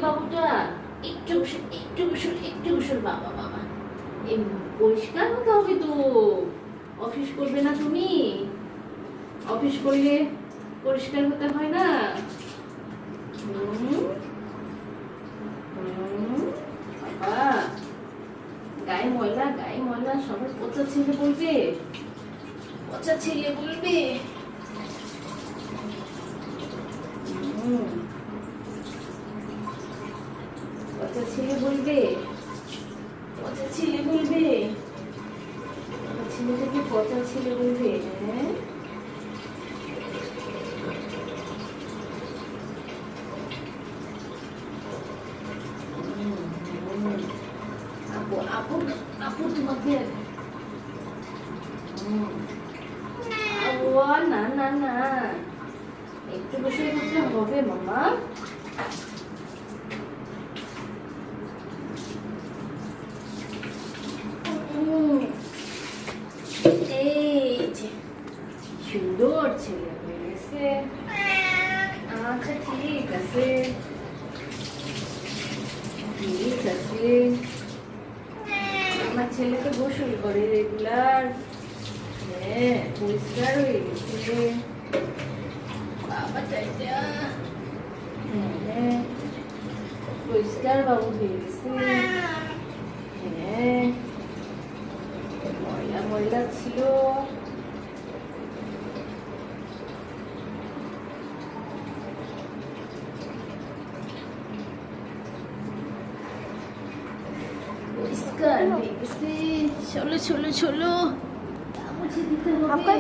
বাবুটা। একটু গোসল, একটু গোসল, একটু গোসল। বাবা বাবা, এই পরিষ্কার হতে হবে তো। অফিস করবে না তুমি? অফিস করলে পরিষ্কার হতে হয় না? বাবা, গায়ে ময়লা, গায়ে ময়লা, সবাই পচা ছেলে বলবে, পচা ছেলে বলবে। পচা ছেলে বলবে, পচা ছেলে বলবে, ছেলেটাকে পচা ছেলে বলবে। হ্যাঁ, আপু আপু আপু তোমাকে না না না, একটু বসে করতে হবে মামা। এই যে সুন্দর ছেলে হয়ে গেছে। আচ্ছা ঠিক আছে, ঠিক আছে। আমার ছেলে তো গোসল করে রেগুলার। হ্যাঁ, পরিষ্কার হয়ে গেছে বাবা চাইটা। হ্যাঁ, পরিষ্কার বাবু হয়ে গেছে। হ্যাঁ, ময়লা ময়লা ছিল। পরিষ্কার হয়ে গেছে। চলো চলো চলো, মুছে দিতে হবে।